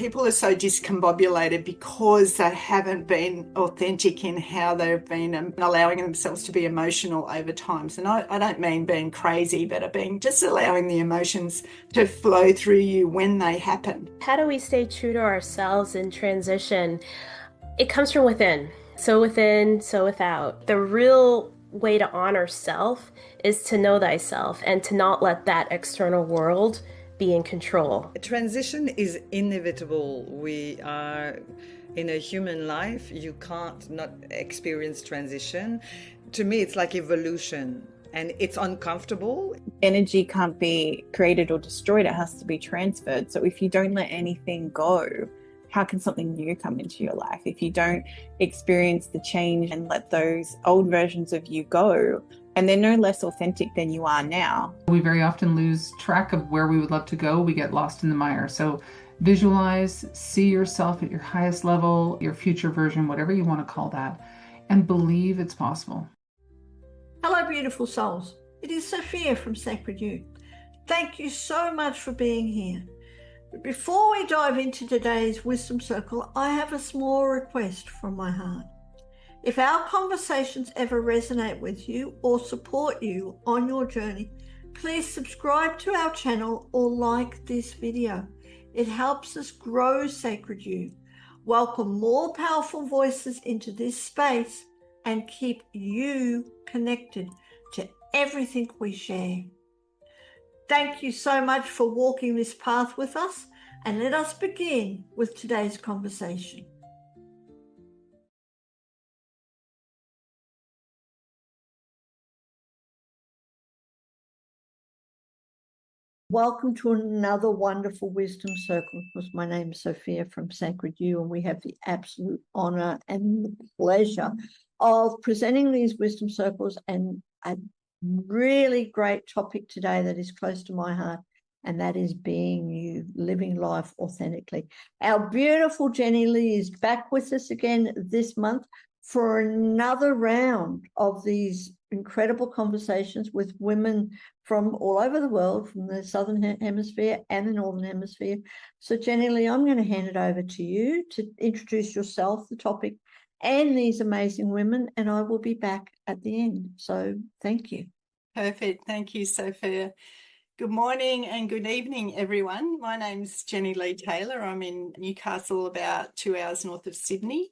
People are so discombobulated because they haven't been authentic in how they've been allowing themselves to be emotional over time. So I don't mean being crazy, but being just allowing the emotions to flow through you when they happen. How do we stay true to ourselves in transition? It comes from within. So within, so without. The real way to honor self is to know thyself and to not let that external world be in control. Transition is inevitable. We are in a human life. You can't not experience transition. To me, it's like evolution, and it's uncomfortable. Energy can't be created or destroyed. It has to be transferred. So if you don't let anything go, how can something new come into your life? If you don't experience the change and let those old versions of you go, and they're no less authentic than you are now. We very often lose track of where we would love to go. We get lost in the mire. So visualize, see yourself at your highest level, your future version, whatever you want to call that, and believe it's possible. Hello, beautiful souls. It is Sophia from Sacred You. Thank you so much for being here. But before we dive into today's Wisdom Circle, I have a small request from my heart. If our conversations ever resonate with you or support you on your journey, please subscribe to our channel or like this video. It helps us grow Sacred You, welcome more powerful voices into this space, and keep you connected to everything we share. Thank you so much for walking this path with us, and let us begin with today's conversation. Welcome to another wonderful Wisdom Circle. Because my name is Sophia from Sacred You, and we have the absolute honor and the pleasure of presenting these Wisdom Circles, and a really great topic today that is close to my heart, and that is being you, living life authentically. Our beautiful Jennylee is back with us again this month for another round of these incredible conversations with women from all over the world, from the Southern Hemisphere and the Northern Hemisphere. So Jennylee, I'm going to hand it over to you to introduce yourself, the topic, and these amazing women, and I will be back at the end. So thank you. Perfect. Thank you, Sophia. Good morning and good evening, everyone. My name's Jennylee Taylor. I'm in Newcastle, about 2 hours north of Sydney.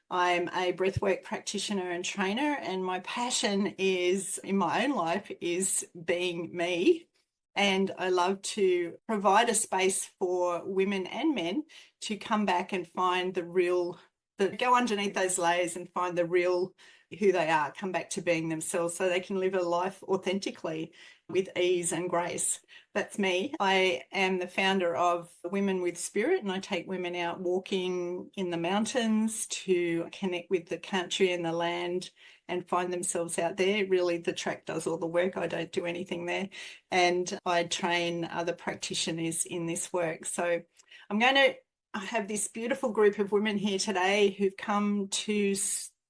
I'm a breathwork practitioner and trainer, and my passion is, in my own life, is being me. And I love to provide a space for women and men to come back and find the real, go underneath those layers and find the real who they are, come back to being themselves so they can live a life authentically with ease and grace. That's me. I am the founder of Women with Spirit, and I take women out walking in the mountains to connect with the country and the land and find themselves out there. Really, the track does all the work. I don't do anything there. And I train other practitioners in this work. So I'm going to have this beautiful group of women here today who've come to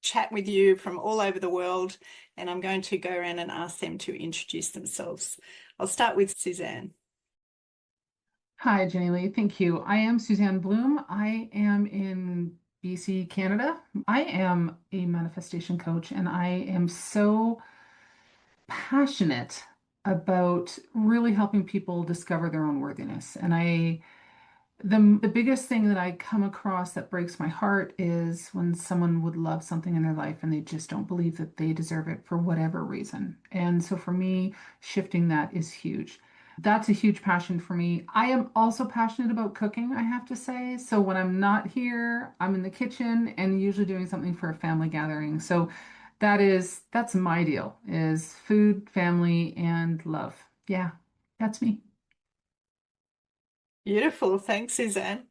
chat with you from all over the world, and I'm going to go around and ask them to introduce themselves. I'll start with Susanne. Hi, Jennylee. Thank you. I am Susanne Blohm. I am in BC, Canada. I am a manifestation coach, and I am so passionate about really helping people discover their own worthiness. And the biggest thing that I come across that breaks my heart is when someone would love something in their life and they just don't believe that they deserve it for whatever reason. And so for me, shifting that is huge. That's a huge passion for me. I am also passionate about cooking, I have to say. So when I'm not here, I'm in the kitchen and usually doing something for a family gathering. So that's my deal, is food, family, and love. Yeah, that's me. Beautiful. Thanks, Suzanne.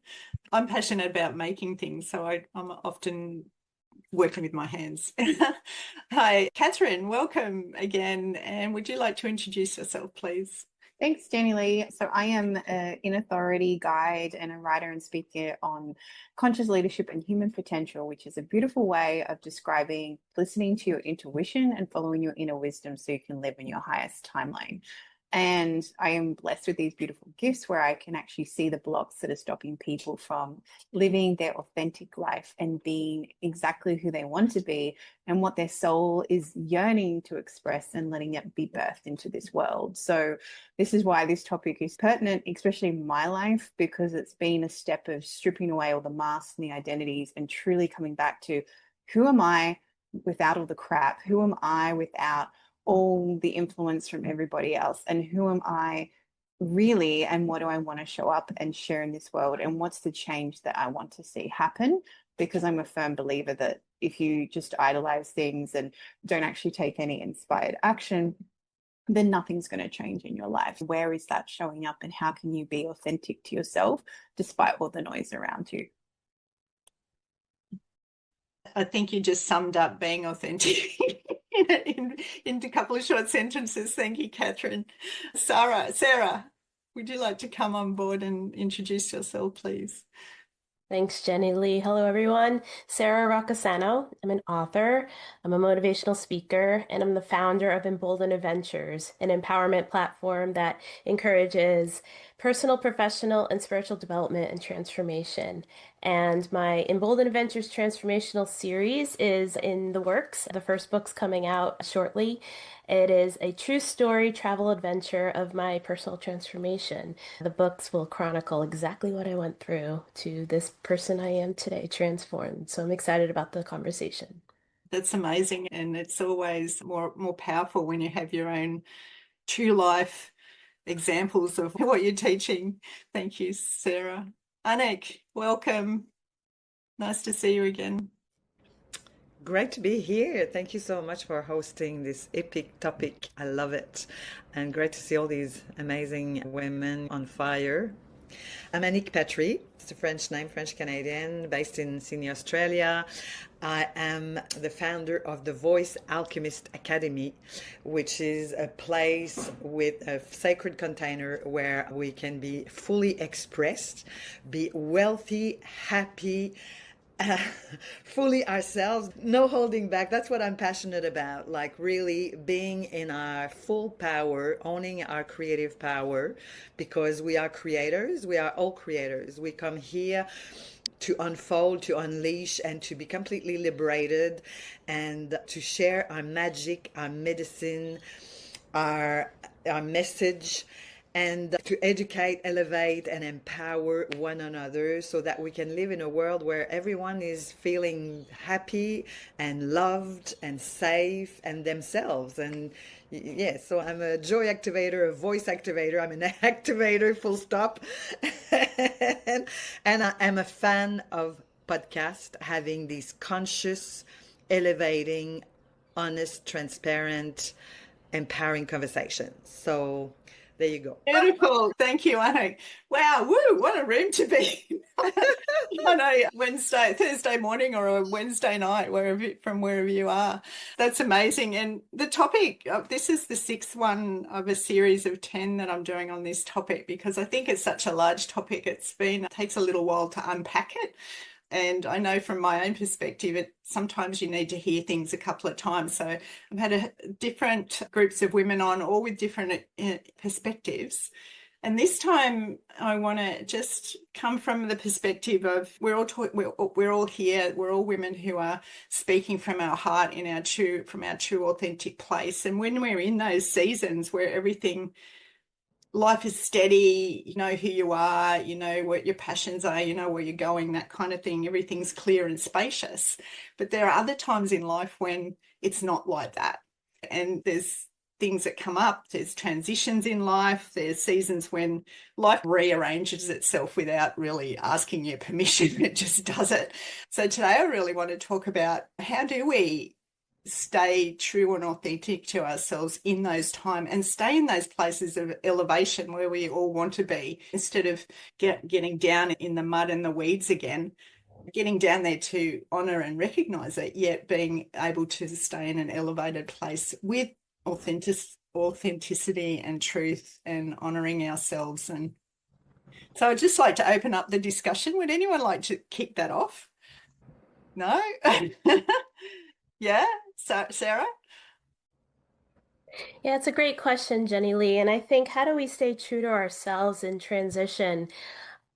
I'm passionate about making things, so I'm often working with my hands. Hi, Catherine, welcome again. And would you like to introduce yourself, please? Thanks, Jennylee. So I am an in-authority guide and a writer and speaker on conscious leadership and human potential, which is a beautiful way of describing listening to your intuition and following your inner wisdom so you can live in your highest timeline. And I am blessed with these beautiful gifts where I can actually see the blocks that are stopping people from living their authentic life and being exactly who they want to be and what their soul is yearning to express and letting it be birthed into this world. So this is why this topic is pertinent, especially in my life, because it's been a step of stripping away all the masks and the identities and truly coming back to who am I without all the crap? Who am I without all the influence from everybody else, and who am I really, and what do I want to show up and share in this world, and what's the change that I want to see happen? Because I'm a firm believer that if you just idolize things and don't actually take any inspired action, then nothing's going to change in your life. Where is that showing up, and how can you be authentic to yourself despite all the noise around you? I think you just summed up being authentic in a couple of short sentences. Thank you, Catherine. Sara, would you like to come on board and introduce yourself, please? Thanks, Jennylee. Hello, everyone. Sara Roccisano. I'm an author, I'm a motivational speaker, and I'm the founder of Embolden Adventures, an empowerment platform that encourages personal, professional, and spiritual development and transformation. And my Embolden Adventures transformational series is in the works. The first book's coming out shortly. It is a true story travel adventure of my personal transformation. The books will chronicle exactly what I went through to this person I am today, transformed. So I'm excited about the conversation. That's amazing. And it's always more powerful when you have your own true life examples of what you're teaching. Thank you, Sara. Anick, welcome. Nice to see you again. Great to be here. Thank you so much for hosting this epic topic. I love it. And great to see all these amazing women on fire. I'm Anick Patry. It's a French name, French Canadian, based in Sydney, Australia. I am the founder of the Voice Alchemist Academy, which is a place with a sacred container where we can be fully expressed, be wealthy, happy, fully ourselves, no holding back. That's what I'm passionate about, like really being in our full power, owning our creative power, because we are creators. We are all creators. We come here to unfold, to unleash, and to be completely liberated, and to share our magic, our medicine, our message, and to educate, elevate, and empower one another so that we can live in a world where everyone is feeling happy and loved and safe and themselves. And yeah, so I'm a joy activator, a voice activator, I'm an activator, full stop. and I am a fan of podcast, having these conscious, elevating, honest, transparent, empowering conversations. So there you go. Beautiful. Thank you, Anick. Wow, woo, what a room to be on a Thursday morning or a Wednesday night, from wherever you are. That's amazing. And the topic, this is the sixth one of a series of 10 that I'm doing on this topic, because I think it's such a large topic. It takes a little while to unpack it. And I know from my own perspective, sometimes you need to hear things a couple of times. So I've had different groups of women on, all with different perspectives. And this time I want to just come from the perspective of we're all here, we're all women who are speaking from our heart, from our true authentic place. And when we're in those seasons where life is steady, you know who you are, you know what your passions are, you know where you're going, that kind of thing. Everything's clear and spacious. But there are other times in life when it's not like that. And there's things that come up, there's transitions in life, there's seasons when life rearranges itself without really asking your permission. It just does it. So today I really want to talk about how do we stay true and authentic to ourselves in those times and stay in those places of elevation where we all want to be, instead of getting down in the mud and the weeds again, getting down there to honor and recognize it, yet being able to stay in an elevated place with authenticity and truth and honoring ourselves. And so I'd just like to open up the discussion. Would anyone like to kick that off? No? Yeah, Sara? Yeah, it's a great question, Jennylee. And I think, how do we stay true to ourselves in transition?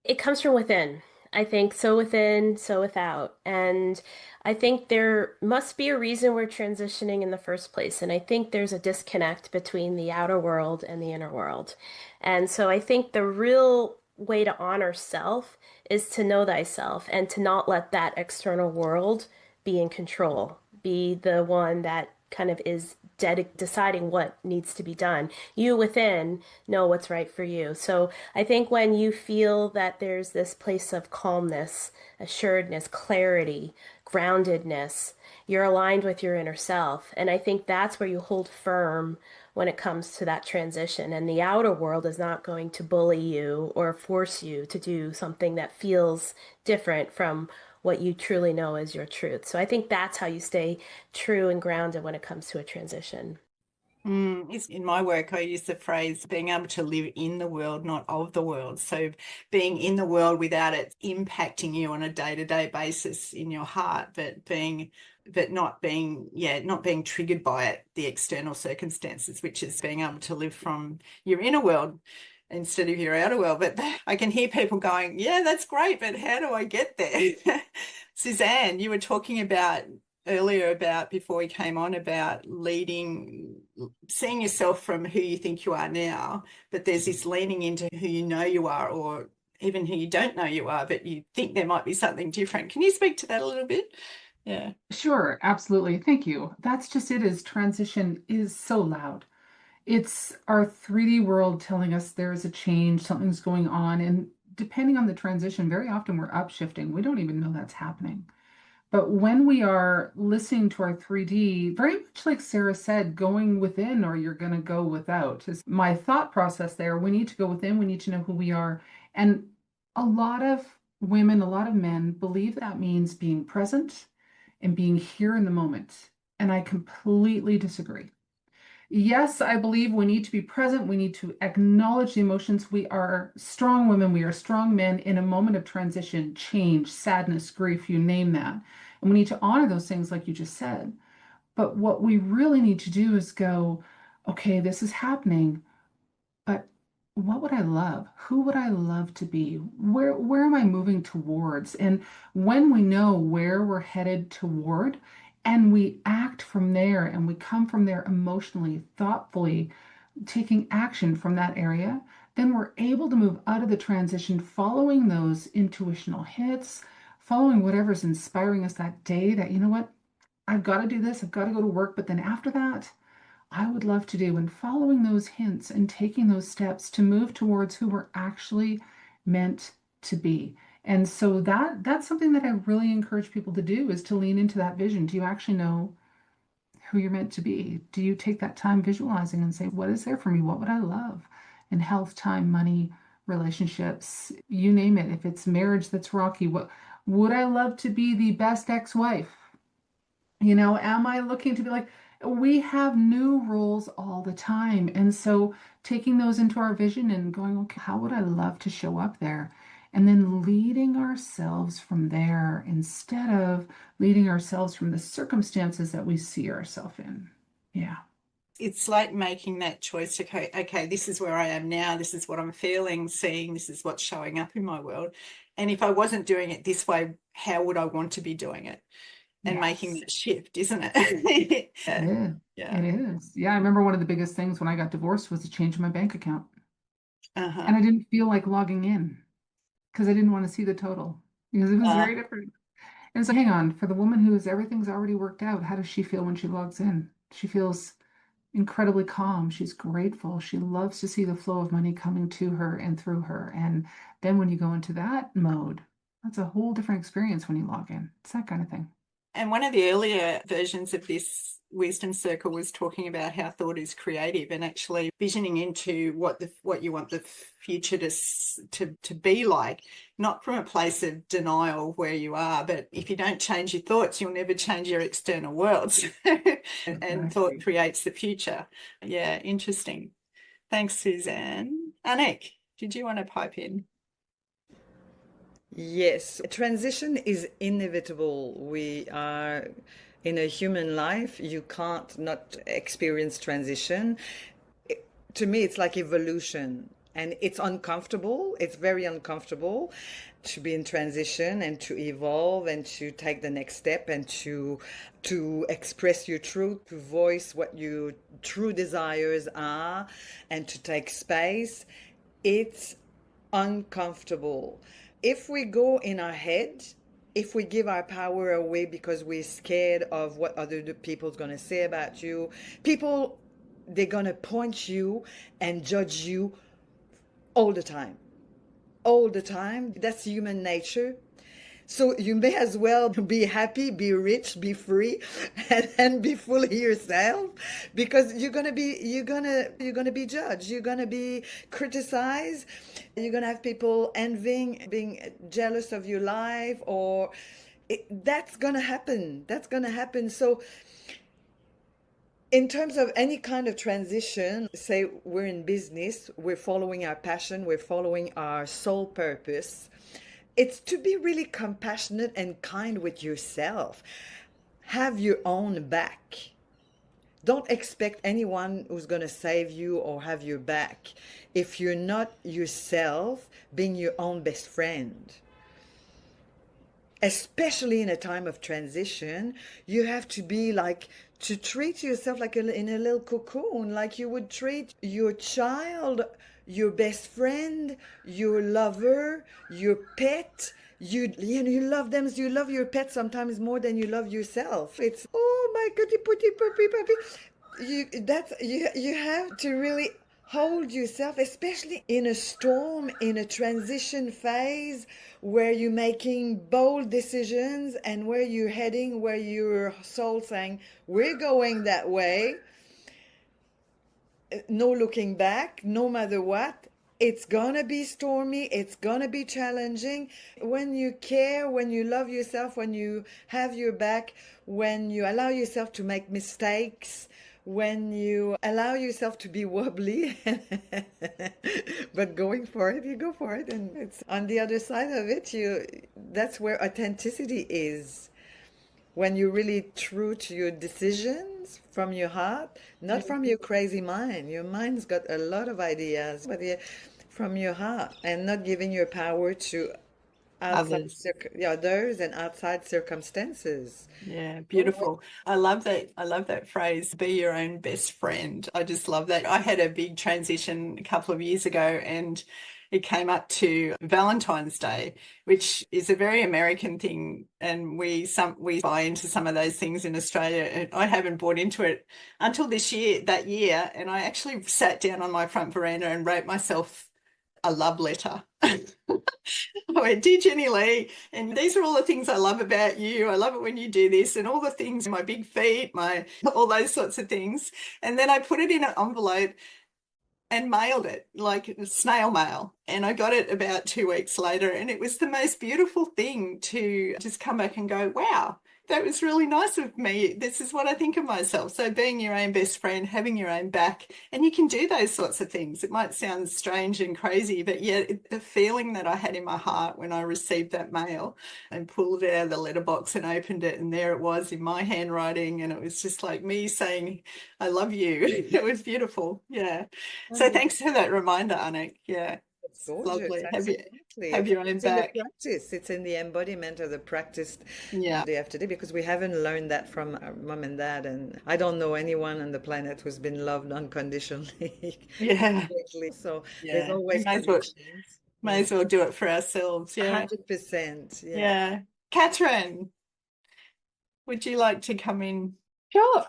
It comes from within. I think so within, so without. And I think there must be a reason we're transitioning in the first place. And I think there's a disconnect between the outer world and the inner world. And so I think the real way to honor self is to know thyself and to not let that external world be in control, be the one that kind of is deciding what needs to be done. You within know what's right for you. So I think when you feel that there's this place of calmness, assuredness, clarity, groundedness, you're aligned with your inner self. And I think that's where you hold firm when it comes to that transition. And the outer world is not going to bully you or force you to do something that feels different from what you truly know is your truth. So I think that's how you stay true and grounded when it comes to a transition. In my work, I use the phrase being able to live in the world, not of the world. So being in the world without it impacting you on a day-to-day basis in your heart, but not being triggered by it, the external circumstances, which is being able to live from your inner world instead of your outer world. But I can hear people going, yeah, that's great, but how do I get there? Susanne, you were talking about earlier about before we came on about seeing yourself from who you think you are now, but there's this leaning into who you know you are, or even who you don't know you are, but you think there might be something different. Can you speak to that a little bit? Yeah. Sure, absolutely. Thank you. That's just it, is transition is so loud. It's our 3D world telling us there's a change, something's going on. And depending on the transition, very often we're upshifting. We don't even know that's happening. But when we are listening to our 3D, very much like Sara said, going within or you're going to go without is my thought process there. We need to go within, we need to know who we are. And a lot of women, a lot of men believe that means being present and being here in the moment. And I completely disagree. Yes, I believe we need to be present. We need to acknowledge the emotions. We are strong women. We are strong men in a moment of transition, change, sadness, grief, you name that. And we need to honor those things like you just said. But what we really need to do is go, okay, this is happening, but what would I love? Who would I love to be? Where am I moving towards? And when we know where we're headed toward, and we act from there and we come from there emotionally, thoughtfully, taking action from that area, then we're able to move out of the transition following those intuitional hits, following whatever's inspiring us that day that, you know what, I've got to do this, I've got to go to work. But then after that, I would love to do, and following those hints and taking those steps to move towards who we're actually meant to be. And so that's something that I really encourage people to do, is to lean into that vision. Do you actually know who you're meant to be? Do you take that time visualizing and say, what is there for me? What would I love in health, time, money, relationships, you name it? If it's marriage that's rocky, what would I love to be? The best ex-wife? Am I looking to be like, we have new roles all the time. And so taking those into our vision and going, okay, how would I love to show up there? And then leading ourselves from there instead of leading ourselves from the circumstances that we see ourselves in. Yeah. It's like making that choice to go, okay, this is where I am now. This is what I'm feeling, seeing. This is what's showing up in my world. And if I wasn't doing it this way, how would I want to be doing it? And Yes. making that shift, isn't it? It is. Yeah. It is. Yeah. I remember one of the biggest things when I got divorced was to change my bank account. Uh-huh. And I didn't feel like logging in because I didn't want to see the total because it was very different. And so hang on, for the woman who is everything's already worked out, how does she feel when she logs in? She feels incredibly calm. She's grateful. She loves to see the flow of money coming to her and through her. And then when you go into that mode, that's a whole different experience when you log in. It's that kind of thing. And one of the earlier versions of this wisdom circle was talking about how thought is creative, and actually visioning into what you want the future to be like, not from a place of denial where you are, but if you don't change your thoughts, you'll never change your external worlds. And thought creates the future. Yeah, interesting. Thanks, Susanne. Anick, did you want to pipe in? Yes, transition is inevitable. In a human life, you can't not experience transition. To me, it's like evolution, and it's uncomfortable. It's very uncomfortable to be in transition and to evolve and to take the next step and to express your truth, to voice what your true desires are, and to take space. It's uncomfortable. If we go in our head, if we give our power away because we're scared of what other people's going to say about you, people, they're going to point you and judge you all the time. All the time. That's human nature. So you may as well be happy, be rich, be free, and be fully yourself, because you're gonna be judged, you're gonna be criticized, you're gonna have people envying, being jealous of your life, or that's gonna happen. That's gonna happen. So in terms of any kind of transition, say we're in business, we're following our passion, we're following our soul purpose, it's to be really compassionate and kind with yourself. Have your own back. Don't expect anyone who's going to save you or have your back if you're not yourself being your own best friend. Especially in a time of transition, you have to be like, to treat yourself like in a little cocoon, like you would treat your child, your best friend, your lover, your pet. You love them. You love your pet sometimes more than you love yourself. It's, oh my goody putty puppy puppy. You have to really hold yourself, especially in a storm, in a transition phase where you're making bold decisions and where you're heading, where your soul saying, we're going that way. No looking back, no matter what. It's gonna be stormy, it's gonna be challenging. When you care, when you love yourself, when you have your back, when you allow yourself to make mistakes, when you allow yourself to be wobbly, but going for it, you go for it. And it's on the other side of it, that's where authenticity is. When you're really true to your decisions from your heart, not from your crazy mind. Your mind's got a lot of ideas, but from your heart, and not giving your power to others and outside circumstances. Yeah, beautiful. I love that. I love that phrase, be your own best friend. I just love that. I had a big transition a couple of years ago, and it came up to Valentine's Day, which is a very American thing, and we buy into some of those things in Australia. And I haven't bought into it until that year, and I actually sat down on my front veranda and wrote myself a love letter. I went, dear Jennylee, and these are all the things I love about you. I love it when you do this, and all the things, my big feet, all those sorts of things. And then I put it in an envelope and mailed it, like snail mail. And I got it about 2 weeks later, and it was the most beautiful thing to just come back and go, wow, that was really nice of me. This is what I think of myself. So being your own best friend, having your own back, and you can do those sorts of things. It might sound strange and crazy, but yet the feeling that I had in my heart when I received that mail and pulled it out of the letterbox and opened it, and there it was in my handwriting, and it was just like me saying, I love you. It was beautiful. Yeah. So thanks for that reminder, Anick. Yeah. It's gorgeous. Lovely. Absolutely. Have your own back. In the practice. It's in the embodiment of the practice Yeah. day after day, because we haven't learned that from our mom and dad. And I don't know anyone on the planet who's been loved unconditionally. Yeah. So Yeah. there's always May as well do it for ourselves. Yeah. 100%. Yeah. Catherine, would you like to come in? Sure.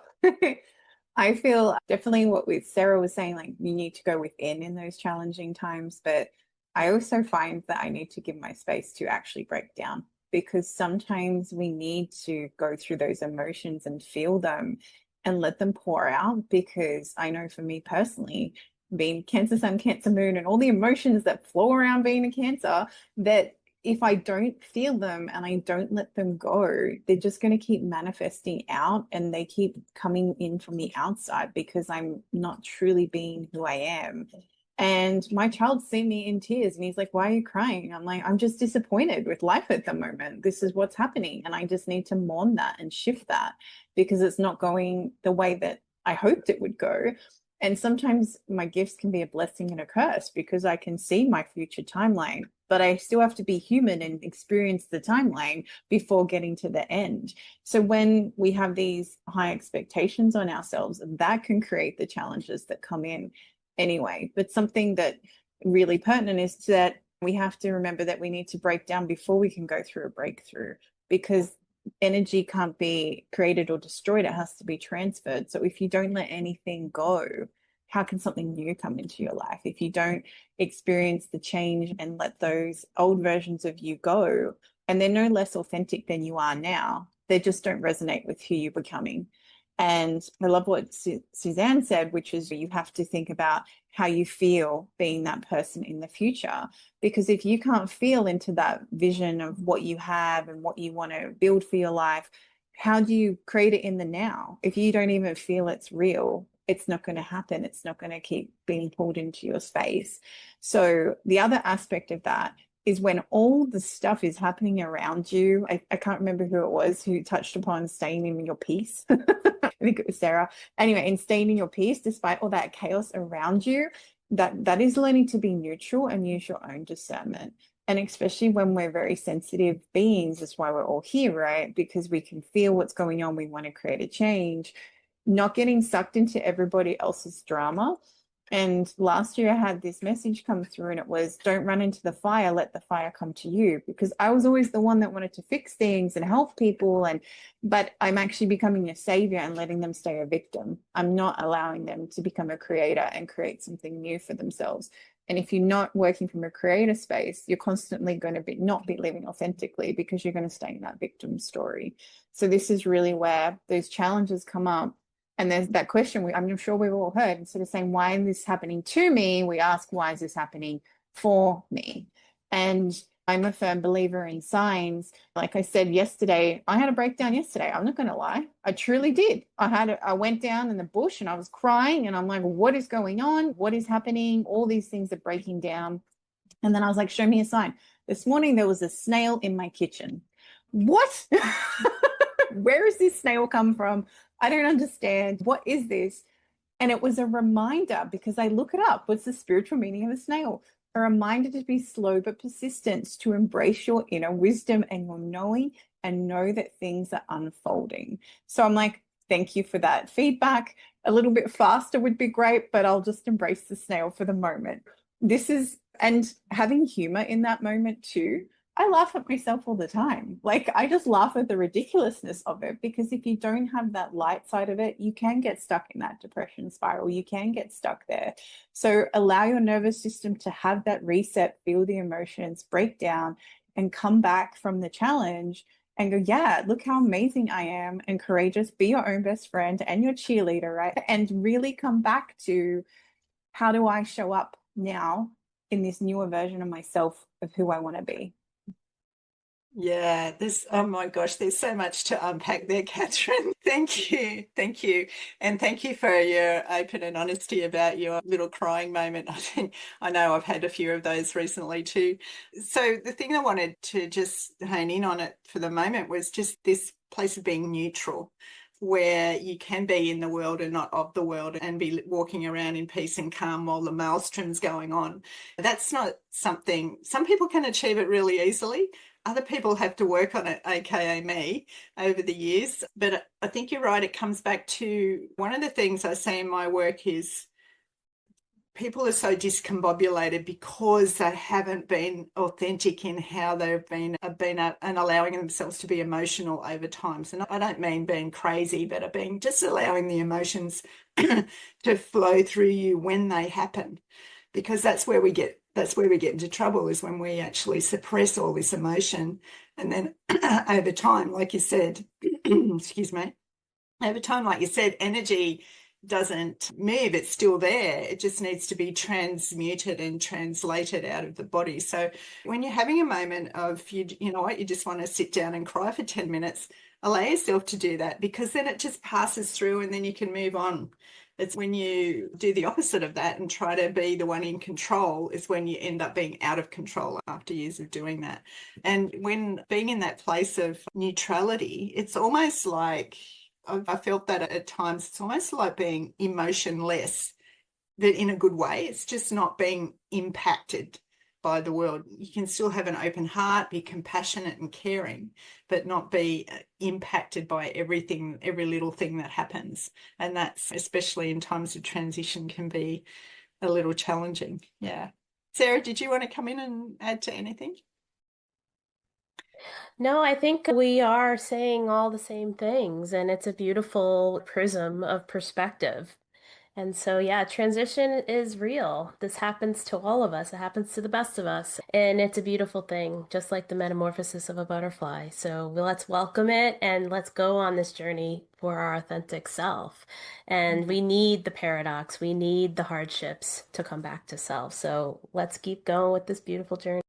I feel definitely what with Sara was saying, like you need to go within in those challenging times, but I also find that I need to give my space to actually break down, because sometimes we need to go through those emotions and feel them and let them pour out. Because I know for me personally, being Cancer Sun, Cancer Moon, and all the emotions that flow around being a Cancer, that if I don't feel them and I don't let them go, they're just going to keep manifesting out, and they keep coming in from the outside because I'm not truly being who I am. And my child's seen me in tears and he's like, why are you crying? I'm like, I'm just disappointed with life at the moment. This is what's happening. And I just need to mourn that and shift that because it's not going the way that I hoped it would go. And sometimes my gifts can be a blessing and a curse because I can see my future timeline, but I still have to be human and experience the timeline before getting to the end. So when we have these high expectations on ourselves, that can create the challenges that come in anyway. But something that really pertinent is that we have to remember that we need to break down before we can go through a breakthrough, because energy can't be created or destroyed. It has to be transferred. So if you don't let anything go, how can something new come into your life? If you don't experience the change and let those old versions of you go, and they're no less authentic than you are now, they just don't resonate with who you're becoming. And I love what Susanne said, which is you have to think about how you feel being that person in the future. Because if you can't feel into that vision of what you have and what you want to build for your life, how do you create it in the now? If you don't even feel it's real, it's not going to happen. It's not going to keep being pulled into your space. So the other aspect of that is when all the stuff is happening around you. I can't remember who it was who touched upon staying in your peace. I think it was Sara. Anyway, in staying in your peace, despite all that chaos around you, that is learning to be neutral and use your own discernment. And especially when we're very sensitive beings, that's why we're all here, right? Because we can feel what's going on. We want to create a change, not getting sucked into everybody else's drama. And last year I had this message come through and it was, don't run into the fire, let the fire come to you. Because I was always the one that wanted to fix things and help people. But I'm actually becoming a savior and letting them stay a victim. I'm not allowing them to become a creator and create something new for themselves. And if you're not working from a creator space, you're constantly going to not be living authentically because you're going to stay in that victim story. So this is really where those challenges come up. And there's that question I'm sure we've all heard. Instead of saying, why is this happening to me? We ask, why is this happening for me? And I'm a firm believer in signs. Like I said yesterday, I had a breakdown yesterday. I'm not going to lie. I truly did. I went down in the bush and I was crying and I'm like, what is going on? What is happening? All these things are breaking down. And then I was like, show me a sign. This morning, there was a snail in my kitchen. What? Where has this snail come from? I don't understand. What is this? And it was a reminder, because I look it up. What's the spiritual meaning of a snail? A reminder to be slow but persistent, to embrace your inner wisdom and your knowing and know that things are unfolding. So I'm like, thank you for that feedback. A little bit faster would be great, but I'll just embrace the snail for the moment. And having humor in that moment too. I laugh at myself all the time. Like, I just laugh at the ridiculousness of it, because if you don't have that light side of it, you can get stuck in that depression spiral. You can get stuck there. So allow your nervous system to have that reset, feel the emotions, break down, and come back from the challenge and go, yeah, look how amazing I am, and courageous. Be your own best friend and your cheerleader, right? And really come back to, how do I show up now in this newer version of myself of who I want to be? Yeah, oh my gosh, there's so much to unpack there, Catherine. Thank you. Thank you. And thank you for your open and honesty about your little crying moment. I know I've had a few of those recently too. So the thing I wanted to just hone in on it for the moment was just this place of being neutral, where you can be in the world and not of the world, and be walking around in peace and calm while the maelstrom's going on. That's not something, some people can achieve it really easily. Other people have to work on it, aka me, over the years. But I think you're right. It comes back to, one of the things I see in my work is people are so discombobulated because they haven't been authentic in how they've been and allowing themselves to be emotional over time. So I don't mean being crazy, but being just allowing the emotions to flow through you when they happen, because that's where we get into trouble, is when we actually suppress all this emotion. And then over time, like you said, excuse me, over time, like you said, energy doesn't move, it's still there. It just needs to be transmuted and translated out of the body. So when you're having a moment of, you know what, you just want to sit down and cry for 10 minutes, allow yourself to do that, because then it just passes through and then you can move on. It's when you do the opposite of that and try to be the one in control is when you end up being out of control after years of doing that. And when being in that place of neutrality, it's almost like, I felt that at times, it's almost like being emotionless, but in a good way. It's just not being impacted by the world. You can still have an open heart, be compassionate and caring, but not be impacted by everything, every little thing that happens. And that's, especially in times of transition, can be a little challenging. Yeah. Sara, did you want to come in and add to anything? No, I think we are saying all the same things, and it's a beautiful prism of perspective. And so, yeah, transition is real. This happens to all of us. It happens to the best of us. And it's a beautiful thing, just like the metamorphosis of a butterfly. So let's welcome it and let's go on this journey for our authentic self. And we need the paradox, we need the hardships to come back to self. So let's keep going with this beautiful journey.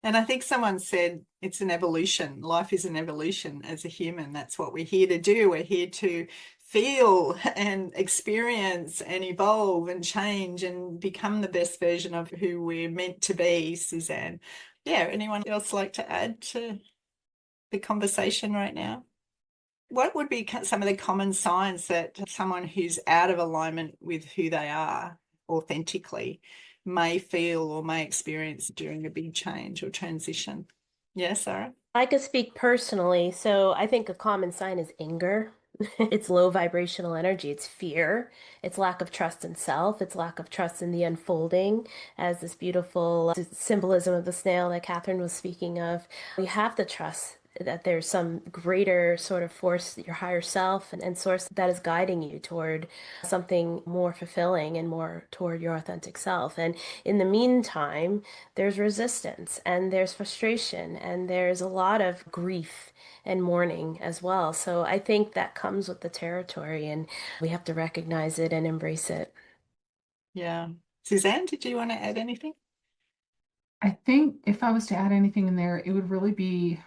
And I think someone said it's an evolution. Life is an evolution as a human. That's what we're here to do. We're here to feel and experience and evolve and change and become the best version of who we're meant to be, Susanne. Yeah, anyone else like to add to the conversation right now? What would be some of the common signs that someone who's out of alignment with who they are authentically may feel or may experience during a big change or transition? Yeah, Sara? I could speak personally. So I think a common sign is anger. It's low vibrational energy. It's fear. It's lack of trust in self. It's lack of trust in the unfolding, as this beautiful symbolism of the snail that Catherine was speaking of. You have to trust that there's some greater sort of force, your higher self and source that is guiding you toward something more fulfilling and more toward your authentic self. And in the meantime, there's resistance and there's frustration and there's a lot of grief and mourning as well. So I think that comes with the territory and we have to recognize it and embrace it. Yeah. Susanne, did you want to add anything? I think if I was to add anything in there, it would really be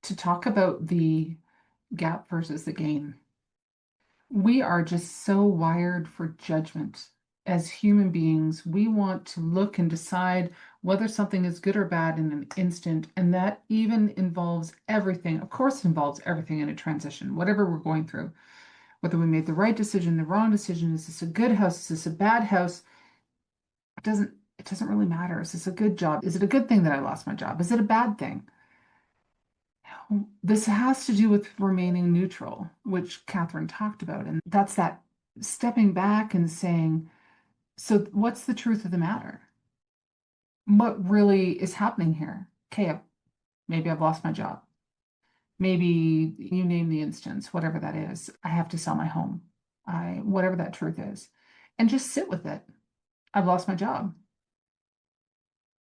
to talk about the gap versus the gain. We are just so wired for judgment. As human beings, we want to look and decide whether something is good or bad in an instant, and that even involves everything. Of course, it involves everything in a transition, whatever we're going through. Whether we made the right decision, the wrong decision, is this a good house, is this a bad house? It doesn't really matter. Is this a good job? Is it a good thing that I lost my job? Is it a bad thing? This has to do with remaining neutral, which Catherine talked about. And that's that stepping back and saying, so what's the truth of the matter? What really is happening here? Okay, maybe I've lost my job. Maybe you name the instance, whatever that is. I have to sell my home. Whatever that truth is. And just sit with it. I've lost my job.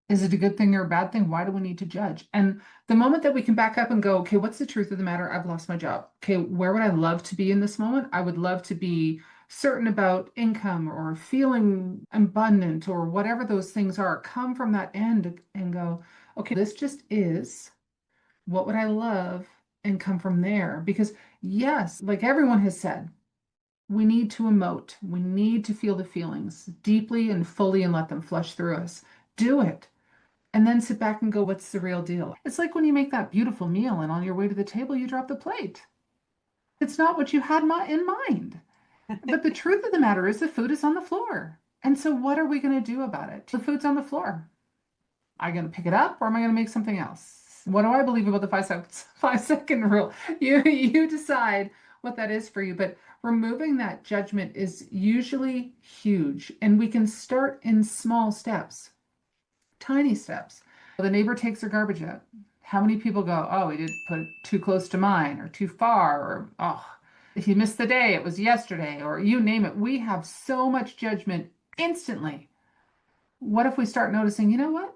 Is it a good thing or a bad thing? Why do we need to judge? And the moment that we can back up and go, okay, what's the truth of the matter? I've lost my job. Okay, where would I love to be in this moment? I would love to be certain about income or feeling abundant or whatever those things are. Come from that end and go, okay, this just is. What would I love? And come from there. Because yes, like everyone has said, we need to emote. We need to feel the feelings deeply and fully and let them flush through us. Do it. And then sit back and go, what's the real deal? It's like when you make that beautiful meal and on your way to the table, you drop the plate. It's not what you had in mind. But the truth of the matter is the food is on the floor. And so what are we going to do about it? The food's on the floor. Am I going to pick it up or am I going to make something else? What do I believe about the 5-second rule? You decide what that is for you. But removing that judgment is usually huge. And we can start in small steps. Tiny steps. The neighbor takes their garbage out. How many people go, oh, he did put it too close to mine or too far, or oh, if you missed the day, it was yesterday, or you name it. We have so much judgment instantly. What if we start noticing, you know what?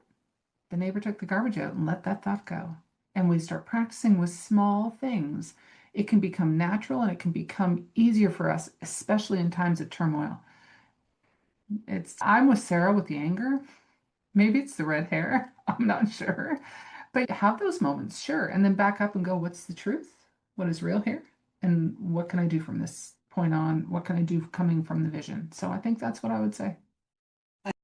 The neighbor took the garbage out, and let that thought go. And we start practicing with small things. It can become natural and it can become easier for us, especially in times of turmoil. I'm with Sara with the anger. Maybe it's the red hair. I'm not sure. But have those moments, sure. And then back up and go, what's the truth? What is real here? And what can I do from this point on what can I do coming from the vision. So I think that's what I would say.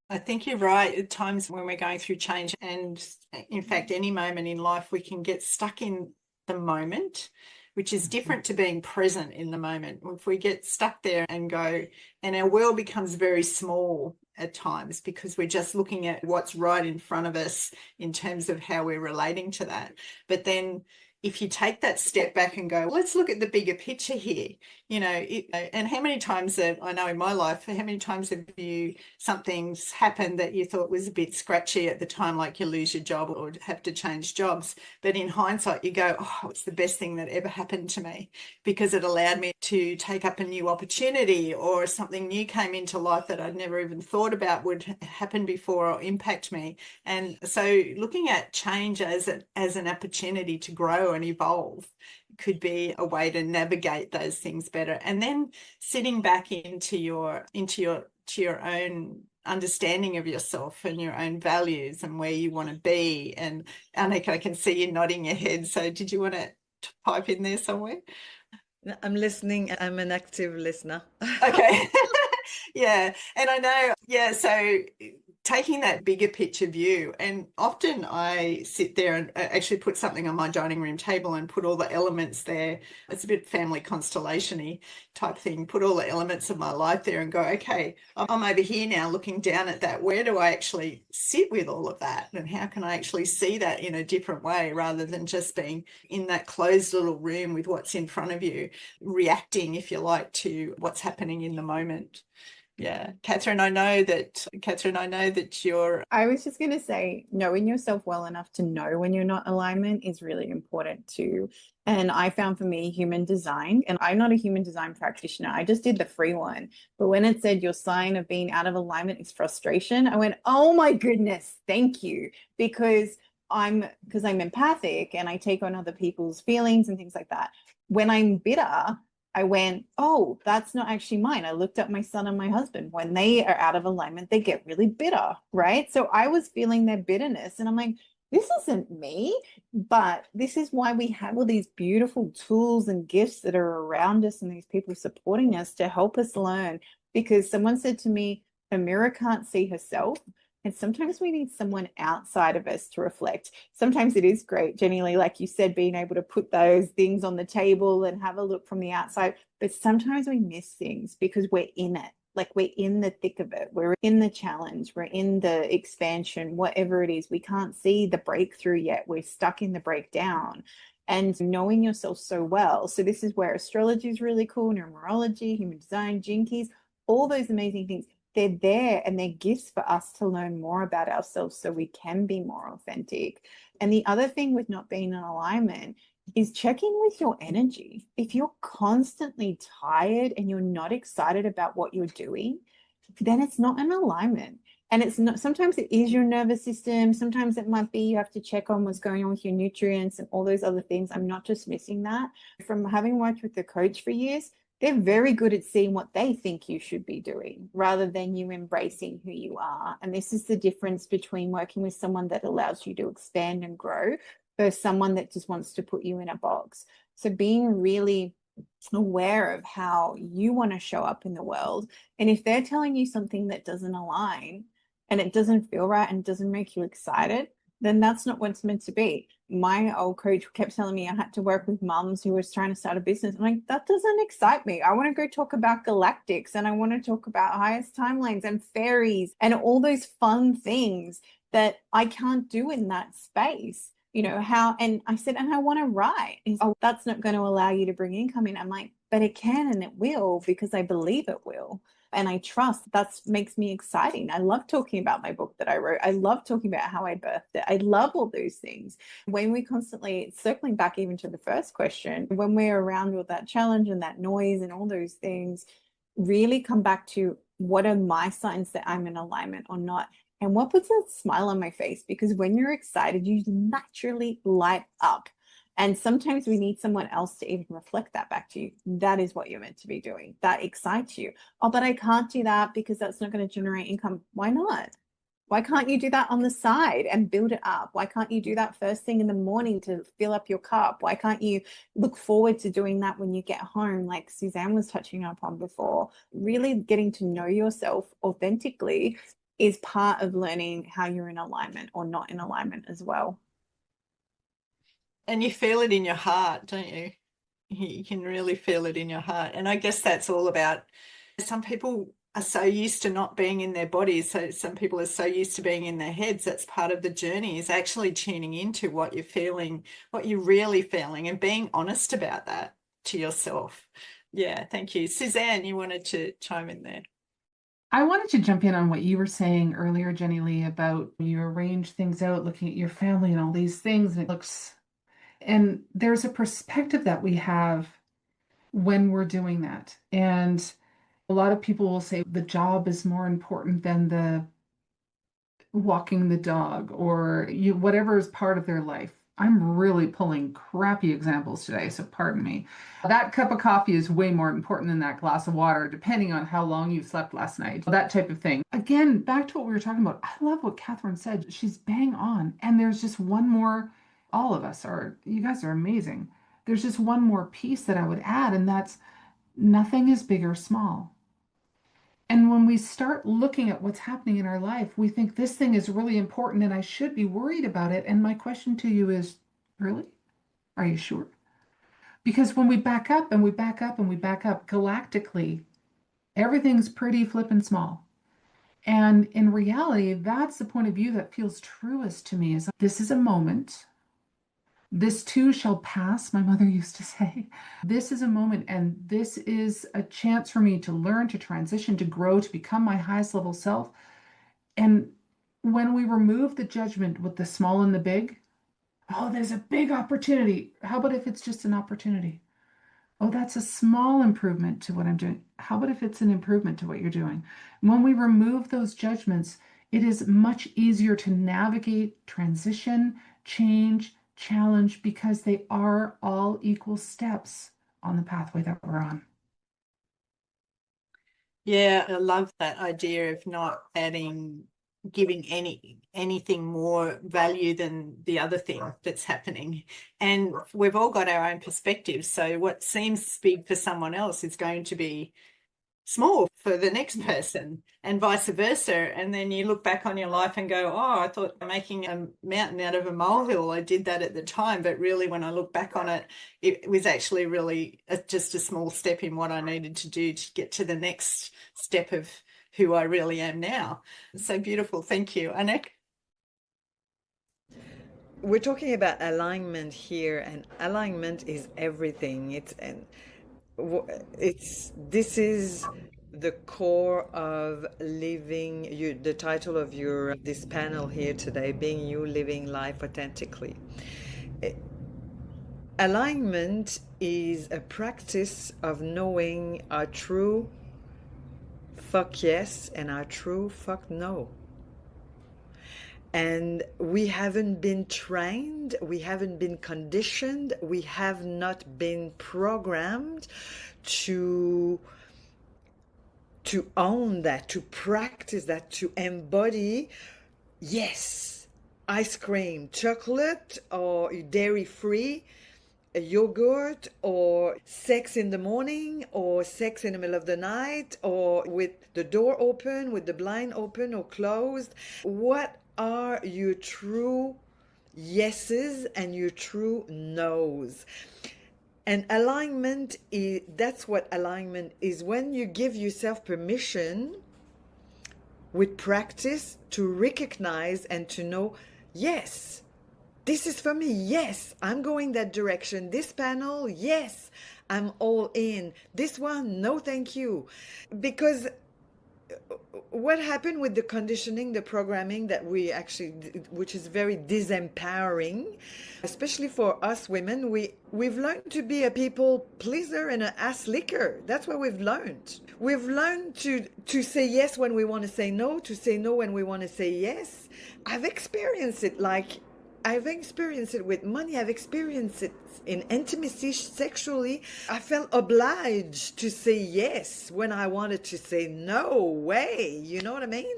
I think you're right. At times when we're going through change, and in fact, any moment in life, we can get stuck in the moment, which is different to being present in the moment. If we get stuck there and go, and our world becomes very small at times because we're just looking at what's right in front of us in terms of how we're relating to that. But then if you take that step back and go, let's look at the bigger picture here, and how many times I know in my life, how many times have something's happened that you thought was a bit scratchy at the time, like you lose your job or have to change jobs. But in hindsight, you go, oh, it's the best thing that ever happened to me because it allowed me to take up a new opportunity, or something new came into life that I'd never even thought about would happen before or impact me. And so looking at change as an opportunity to grow and evolve could be a way to navigate those things better. And then sitting back into your own understanding of yourself and your own values and where you want to be. And Anick, I can see you nodding your head. So did you want to pipe in there somewhere? I'm listening. I'm an active listener. Okay. Yeah. And I know, yeah, so taking that bigger picture view, and often I sit there and actually put something on my dining room table and put all the elements there. It's a bit family constellation-y type thing. Put all the elements of my life there and go, okay, I'm over here now looking down at that. Where do I actually sit with all of that? And how can I actually see that in a different way rather than just being in that closed little room with what's in front of you, reacting, if you like, to what's happening in the moment. Yeah. Catherine, I know that you're... I was just going to say, knowing yourself well enough to know when you're not in alignment is really important too. And I found for me human design, and I'm not a human design practitioner. I just did the free one. But when it said your sign of being out of alignment is frustration, I went, oh my goodness, thank you. Because I'm empathic and I take on other people's feelings and things like that. When I'm bitter, I went, oh, that's not actually mine. I looked at my son and my husband. When they are out of alignment, they get really bitter, right? So I was feeling their bitterness and I'm like, this isn't me. But this is why we have all these beautiful tools and gifts that are around us and these people supporting us to help us learn. Because someone said to me, a mirror can't see herself. And sometimes we need someone outside of us to reflect. Sometimes it is great, Jennylee, like you said, being able to put those things on the table and have a look from the outside. But sometimes we miss things because we're in it. Like we're in the thick of it. We're in the challenge. We're in the expansion, whatever it is. We can't see the breakthrough yet. We're stuck in the breakdown. And knowing yourself so well. So this is where astrology is really cool, numerology, human design, gene keys, all those amazing things. They're there and they're gifts for us to learn more about ourselves so we can be more authentic. And the other thing with not being in alignment is checking with your energy. If you're constantly tired and you're not excited about what you're doing, then it's not in alignment. And it's not, sometimes it is your nervous system. Sometimes it might be you have to check on what's going on with your nutrients and all those other things. I'm not dismissing that. From having worked with the coach for years, they're very good at seeing what they think you should be doing rather than you embracing who you are. And this is the difference between working with someone that allows you to expand and grow versus someone that just wants to put you in a box. So being really aware of how you want to show up in the world. And if they're telling you something that doesn't align and it doesn't feel right and doesn't make you excited, then that's not what it's meant to be. My old coach kept telling me I had to work with mums who was trying to start a business. I'm like, that doesn't excite me. I want to go talk about galactics and I want to talk about highest timelines and fairies and all those fun things that I can't do in that space. You know, and I said, and I want to write. And, oh, that's not going to allow you to bring income in. I'm like, but it can and it will because I believe it will. And I trust that makes me exciting. I love talking about my book that I wrote. I love talking about how I birthed it. I love all those things. When we constantly, circling back even to the first question, when we're around with that challenge and that noise and all those things, really come back to what are my signs that I'm in alignment or not? And what puts a smile on my face? Because when you're excited, you naturally light up. And sometimes we need someone else to even reflect that back to you. That is what you're meant to be doing. That excites you. Oh, but I can't do that because that's not going to generate income. Why not? Why can't you do that on the side and build it up? Why can't you do that first thing in the morning to fill up your cup? Why can't you look forward to doing that when you get home, like Susanne was touching upon before? Really getting to know yourself authentically is part of learning how you're in alignment or not in alignment as well. And you feel it in your heart, don't you? You can really feel it in your heart. And I guess that's all about, some people are so used to not being in their bodies. So some people are so used to being in their heads. That's part of the journey, is actually tuning into what you're feeling, what you're really feeling, and being honest about that to yourself. Yeah, thank you. Susanne, you wanted to chime in there. I wanted to jump in on what you were saying earlier, Jennylee, about you arrange things out, looking at your family and all these things, and it looks, and there's a perspective that we have when we're doing that. And a lot of people will say the job is more important than the walking the dog, or whatever is part of their life. I'm really pulling crappy examples today, so pardon me. That cup of coffee is way more important than that glass of water, depending on how long you slept last night, that type of thing. Again, back to what we were talking about. I love what Catherine said. She's bang on. And there's just one more, all of us are, you guys are amazing. There's just one more piece that I would add, and that's nothing is big or small. And when we start looking at what's happening in our life, we think this thing is really important and I should be worried about it. And my question to you is, really? Are you sure? Because when we back up and we back up and we back up galactically, everything's pretty flippin' small. And in reality, that's the point of view that feels truest to me, is this is a moment. This too shall pass, my mother used to say. This is a moment, and this is a chance for me to learn, to transition, to grow, to become my highest level self. And when we remove the judgment with the small and the big, oh, there's a big opportunity. How about if it's just an opportunity? Oh, that's a small improvement to what I'm doing. How about if it's an improvement to what you're doing? When we remove those judgments, it is much easier to navigate, transition, change, challenge, because they are all equal steps on the pathway that we're on. Yeah, I love that idea of not giving anything more value than the other thing that's happening. And we've all got our own perspectives. So what seems big for someone else is going to be small for the next person, and vice versa. And then you look back on your life and go, oh, I thought making a mountain out of a molehill, I did that at the time, but really when I look back on it, it was actually really just a small step in what I needed to do to get to the next step of who I really am now. So beautiful. Thank you. Anick? We're talking about alignment here, and alignment is everything. This is the core of living the title of this panel here today, being you, living life authentically. Alignment is a practice of knowing our true fuck yes and our true fuck no. And we haven't been trained, we haven't been conditioned, we have not been programmed to own that, to practice that, to embody, yes, ice cream, chocolate, or dairy-free, yogurt, or sex in the morning, or sex in the middle of the night, or with the door open, with the blind open or closed. What are your true yeses and your true nos? And alignment that's what alignment is, when you give yourself permission with practice to recognize and to know, yes, this is for me. Yes, I'm going that direction. This panel, yes, I'm all in. This one, no, thank you. Because what happened with the conditioning, the programming that which is very disempowering, especially for us women, we've learned to be a people pleaser and an ass licker. That's what we've learned. We've learned to say yes when we want to say no, to say no when we want to say yes. I've experienced it with money. I've experienced it in intimacy, sexually. I felt obliged to say yes when I wanted to say no way. You know what I mean?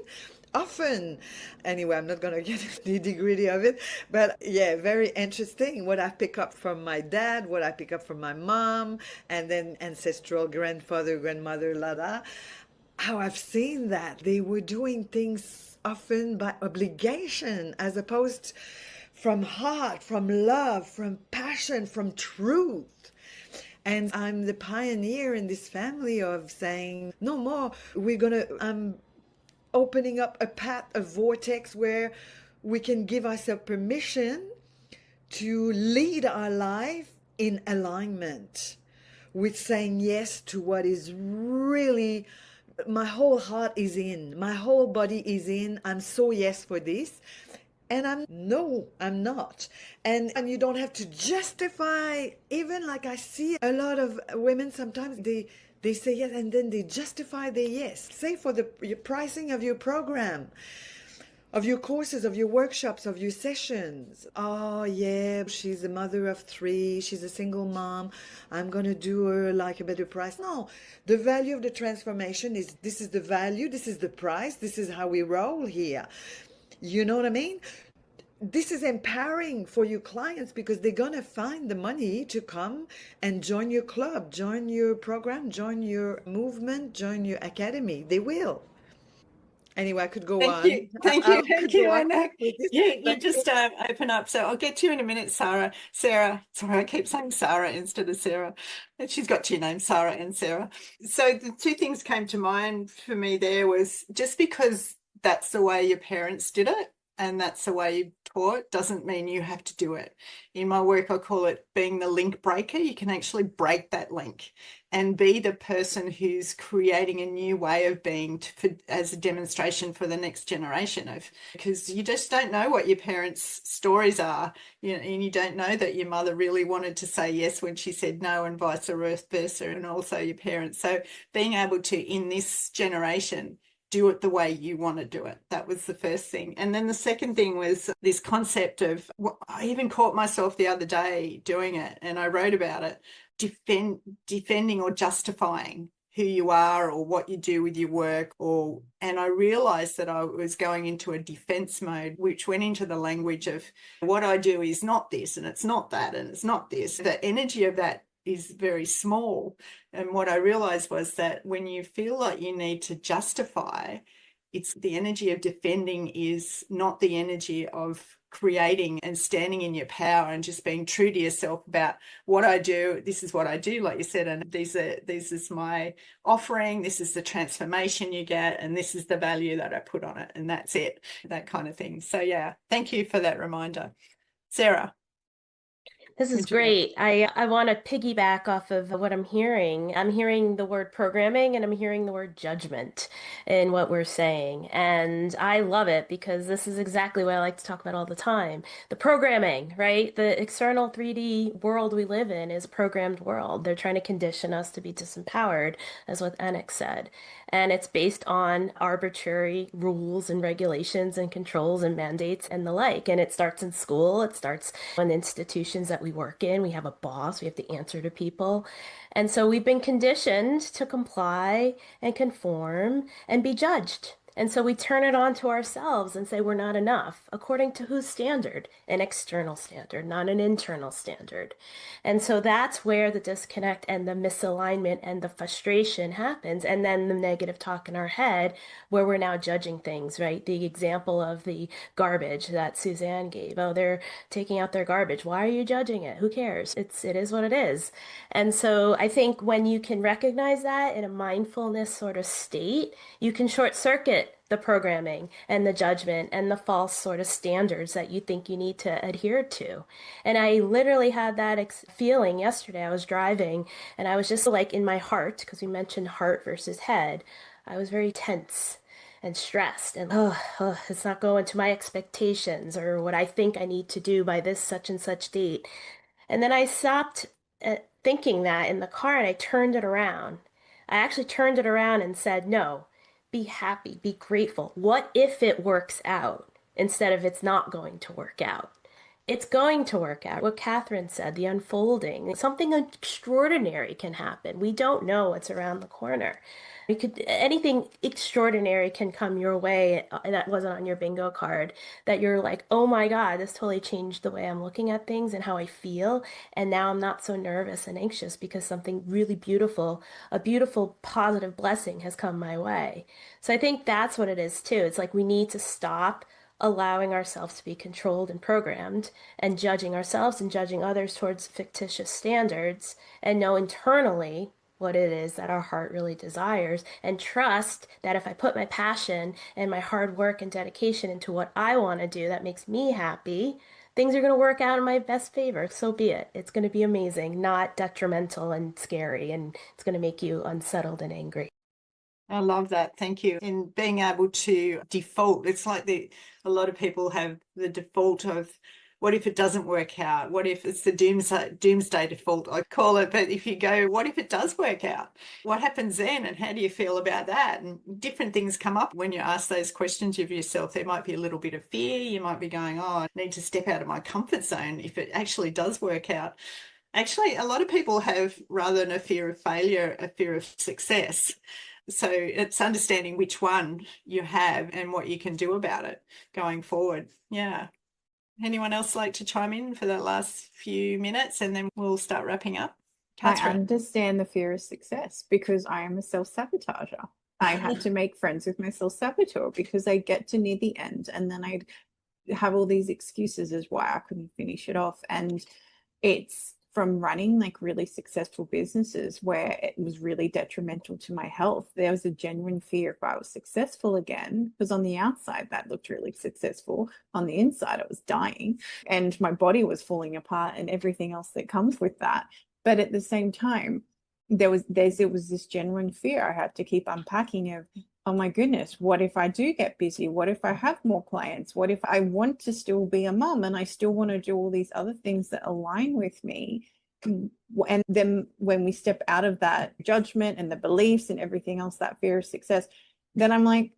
often. Anyway, I'm not going to get into the nitty-gritty of it, but yeah, very interesting what I pick up from my dad, what I pick up from my mom, and then ancestral grandfather, grandmother, how I've seen that they were doing things often by obligation as opposed from heart, from love, from passion, from truth. And I'm the pioneer in this family of saying, no more. I'm opening up a path, a vortex where we can give ourselves permission to lead our life in alignment with saying yes to what is really my whole heart is in, my whole body is in. I'm so yes for this. And I'm not. And you don't have to justify, even like I see a lot of women sometimes they say yes and then they justify their yes. Say for the pricing of your program, of your courses, of your workshops, of your sessions. Oh yeah, she's a mother of 3, she's a single mom, I'm gonna do her like a better price. No, the value of the transformation is, this is the value, this is the price, this is how we roll here. You know what I mean? This is empowering for your clients because they're going to find the money to come and join your club, join your program, join your movement, join your academy. They will. Anyway, I could go Thank on. you. Thank you. Thank you, Anick. With this. You just open up. So I'll get to you in a minute, Sarah. Sarah, sorry, I keep saying Sarah instead of Sarah. And she's got 2 names, Sarah and Sarah. So the 2 things came to mind for me there was just because that's the way your parents did it and that's the way you taught doesn't mean you have to do it. In my work, I call it being the link breaker. You can actually break that link and be the person who's creating a new way of being as a demonstration for the next generation because you just don't know what your parents' stories are, and you don't know that your mother really wanted to say yes when she said no and vice versa, and also your parents. So being able to, in this generation, do it the way you want to do it. That was the first thing. And then the second thing was this concept of, I even caught myself the other day doing it and I wrote about it, defending or justifying who you are or what you do with your work, and I realized that I was going into a defense mode, which went into the language of what I do is not this and it's not that and it's not this. The energy of that is very small. And what I realized was that when you feel like you need to justify, it's the energy of defending is not the energy of creating and standing in your power and just being true to yourself about what I do. This is what I do, like you said, and this is my offering, this is the transformation you get, and this is the value that I put on it, and that's it, that kind of thing. So yeah, thank you for that reminder. Sarah. This is great. I want to piggyback off of what I'm hearing. I'm hearing the word programming and I'm hearing the word judgment in what we're saying. And I love it because this is exactly what I like to talk about all the time. The programming, right? The external 3D world we live in is a programmed world. They're trying to condition us to be disempowered, as what Anick said. And it's based on arbitrary rules and regulations and controls and mandates and the like. And it starts in school, it starts in institutions that we work in. We have a boss, we have to answer to people. And so we've been conditioned to comply and conform and be judged. And so we turn it on to ourselves and say we're not enough, according to whose standard? An external standard, not an internal standard. And so that's where the disconnect and the misalignment and the frustration happens. And then the negative talk in our head, where we're now judging things, right? The example of the garbage that Susanne gave. Oh, they're taking out their garbage. Why are you judging it? Who cares? It is what it is. And so I think when you can recognize that in a mindfulness sort of state, you can short circuit the programming and the judgment and the false sort of standards that you think you need to adhere to. And I literally had that feeling yesterday. I was driving and I was just like in my heart, because we mentioned heart versus head, I was very tense and stressed and it's not going to my expectations or what I think I need to do by this such and such date. And then I stopped thinking that in the car and I turned it around. I actually turned it around and said, no, be happy, be grateful. What if it works out instead of it's not going to work out? It's going to work out. What Catherine said, the unfolding, something extraordinary can happen. We don't know what's around the corner. Anything extraordinary can come your way that wasn't on your bingo card, that you're like, oh my God, this totally changed the way I'm looking at things and how I feel. And now I'm not so nervous and anxious because something really beautiful, a beautiful, positive blessing has come my way. So I think that's what it is too. It's like we need to stop allowing ourselves to be controlled and programmed and judging ourselves and judging others towards fictitious standards and know internally what it is that our heart really desires and trust that if I put my passion and my hard work and dedication into what I want to do that makes me happy, things are going to work out in my best favor. So be it. It's going to be amazing, not detrimental and scary, and it's going to make you unsettled and angry. I love that. Thank you. In being able to default, it's like a lot of people have the default of, what if it doesn't work out? What if it's the doomsday default, I call it? But if you go, what if it does work out? What happens then? And how do you feel about that? And different things come up when you ask those questions of yourself. There might be a little bit of fear. You might be going, oh, I need to step out of my comfort zone if it actually does work out. Actually, a lot of people have, rather than a fear of failure, a fear of success. So it's understanding which one you have and what you can do about it going forward. Yeah. Anyone else like to chime in for the last few minutes, and then we'll start wrapping up? Catherine. I understand the fear of success because I am a self-sabotager. I had to make friends with my self-saboteur because I get to near the end and then I'd have all these excuses as why I couldn't finish it off. And it's from running like really successful businesses where it was really detrimental to my health. There was a genuine fear if I was successful again, because on the outside that looked really successful. On the inside, I was dying and my body was falling apart and everything else that comes with that. But at the same time, there was this genuine fear I had to keep unpacking of, oh my goodness, what if I do get busy? What if I have more clients? What if I want to still be a mum and I still want to do all these other things that align with me? And then when we step out of that judgment and the beliefs and everything else, that fear of success, then I'm like,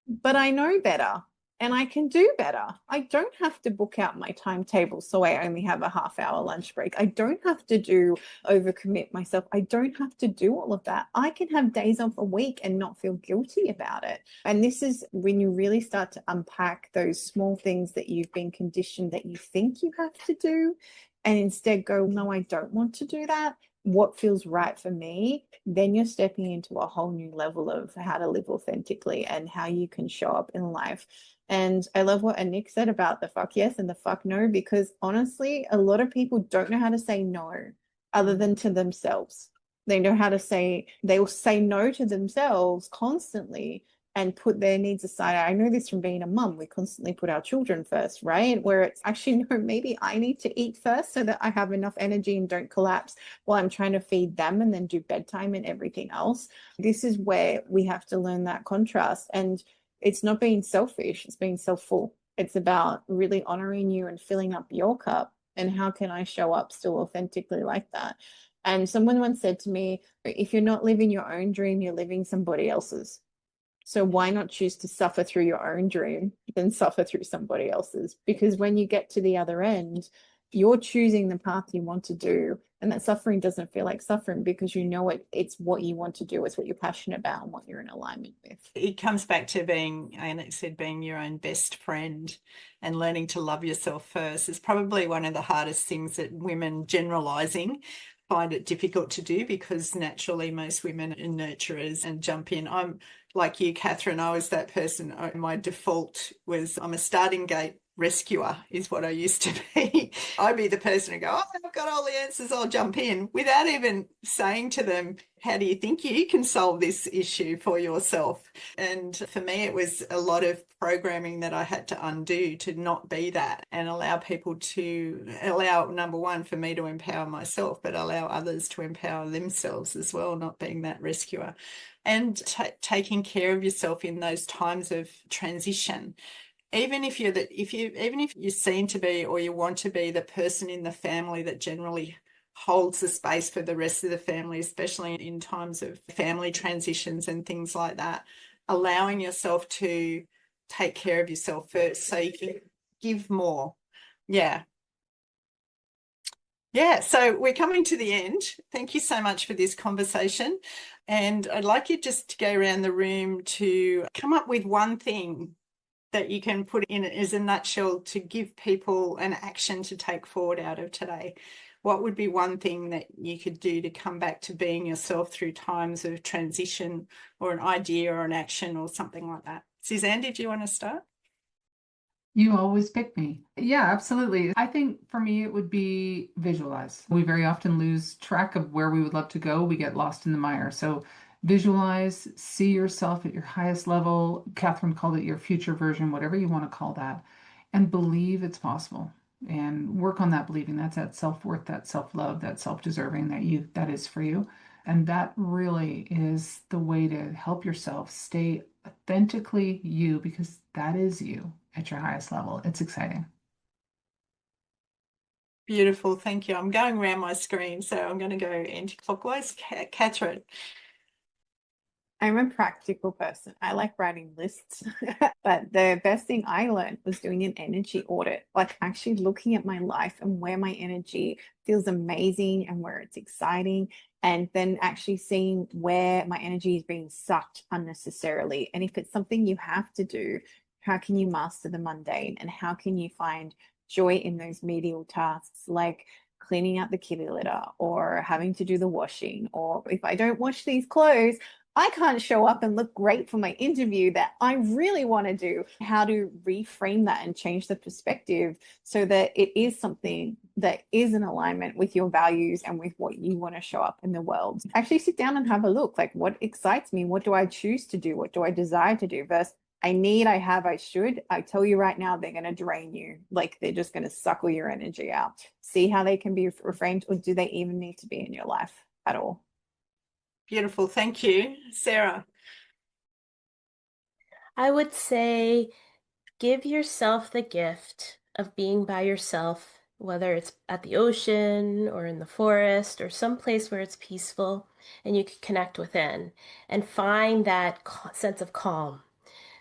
but I know better and I can do better. I don't have to book out my timetable so I only have a half-hour lunch break. I don't have to overcommit myself. I don't have to do all of that. I can have days off a week and not feel guilty about it. And this is when you really start to unpack those small things that you've been conditioned that you think you have to do, and instead go, no, I don't want to do that. What feels right for me? Then you're stepping into a whole new level of how to live authentically and how you can show up in life. And I love what Anick said about the fuck yes and the fuck no, because honestly, a lot of people don't know how to say no other than to themselves. They know how to say, they will say no to themselves constantly and put their needs aside. I know this from being a mum. We constantly put our children first, right? Where it's actually, no, maybe I need to eat first so that I have enough energy and don't collapse while I'm trying to feed them and then do bedtime and everything else. This is where we have to learn that contrast. And it's not being selfish, it's being self-full. It's about really honoring you and filling up your cup. And how can I show up still authentically like that? And someone once said to me, if you're not living your own dream, you're living somebody else's. So why not choose to suffer through your own dream than suffer through somebody else's? Because when you get to the other end, you're choosing the path you want to do. And that suffering doesn't feel like suffering because you know it's what you want to do. It's what you're passionate about and what you're in alignment with. It comes back to being, Anick said, being your own best friend and learning to love yourself first is probably one of the hardest things that women, generalizing, find it difficult to do, because naturally most women are nurturers and jump in. I'm like you, Catherine. I was that person. My default was I'm a starting gate rescuer is what I used to be. I'd be the person who go, oh, I've got all the answers, I'll jump in, without even saying to them, how do you think you can solve this issue for yourself? And for me, it was a lot of programming that I had to undo to not be that and allow people to number one, for me to empower myself, but allow others to empower themselves as well, not being that rescuer. And taking care of yourself in those times of transition. Even if you're seen to be, or you want to be, the person in the family that generally holds the space for the rest of the family, especially in times of family transitions and things like that, allowing yourself to take care of yourself first so you can give more. Yeah. Yeah, so we're coming to the end. Thank you so much for this conversation. And I'd like you just to go around the room to come up with one thing that you can put in as a nutshell to give people an action to take forward out of today. What would be one thing that you could do to come back to being yourself through times of transition, or an idea or an action or something like that? Susanne, did you want to start? You always pick me. Yeah, absolutely. I think for me, it would be visualize. We very often lose track of where we would love to go. We get lost in the mire. So visualize, see yourself at your highest level. Catherine called it your future version, whatever you want to call that, and believe it's possible. And work on that believing. That's that self-worth, that self-love, that self-deserving that is for you. And that really is the way to help yourself stay authentically you, because that is you at your highest level. It's exciting. Beautiful, thank you. I'm going around my screen, so I'm going to go anti-clockwise. Catherine. I'm a practical person. I like writing lists, but the best thing I learned was doing an energy audit, like actually looking at my life and where my energy feels amazing and where it's exciting, and then actually seeing where my energy is being sucked unnecessarily. And if it's something you have to do, how can you master the mundane, and how can you find joy in those medial tasks like cleaning out the kitty litter or having to do the washing, or if I don't wash these clothes, I can't show up and look great for my interview that I really want to do. How to reframe that and change the perspective so that it is something that is in alignment with your values and with what you want to show up in the world. Actually sit down and have a look, like what excites me? What do I choose to do? What do I desire to do versus I need, I have, I should. I tell you right now, they're going to drain you. Like they're just going to suckle your energy out. See how they can be reframed, or do they even need to be in your life at all? Beautiful, thank you. Sara. I would say give yourself the gift of being by yourself, whether it's at the ocean or in the forest or someplace where it's peaceful and you can connect within and find that sense of calm,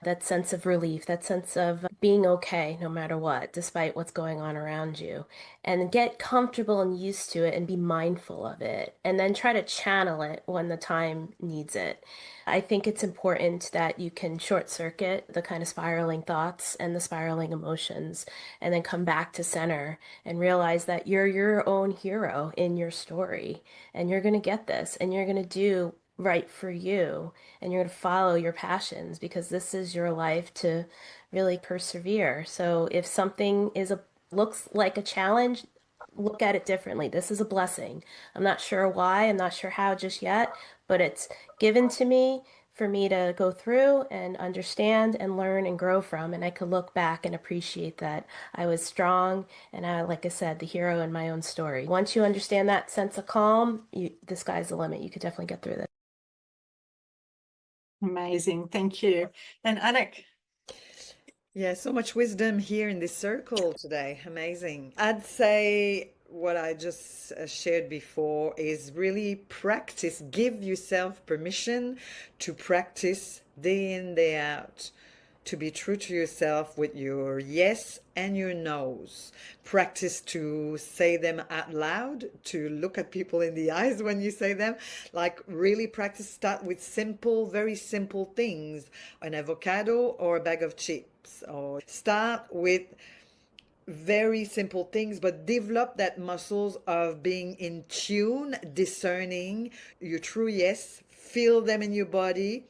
that sense of relief, that sense of being okay no matter what, despite what's going on around you, and get comfortable and used to it and be mindful of it, and then try to channel it when the time needs it. I think it's important that you can short circuit the kind of spiraling thoughts and the spiraling emotions, and then come back to center and realize that you're your own hero in your story, and you're going to get this, and you're going to do right for you, and you're going to follow your passions because this is your life to really persevere. So if something looks like a challenge, look at it differently. This is a blessing. I'm not sure why, I'm not sure how just yet, but it's given to me for me to go through and understand and learn and grow from. And I could look back and appreciate that I was strong and like I said, the hero in my own story. Once you understand that sense of calm, the sky's the limit. You could definitely get through this. Amazing, thank you. And Anick. Yeah, so much wisdom here in this circle today. Amazing. I'd say what I just shared before is really practice. Give yourself permission to practice day in, day out, to be true to yourself with your yes and your no's. Practice to say them out loud, to look at people in the eyes when you say them. Like really practice, start with simple, very simple things. An avocado or a bag of chips. Or start with very simple things, but develop that muscles of being in tune, discerning your true yes, feel them in your body.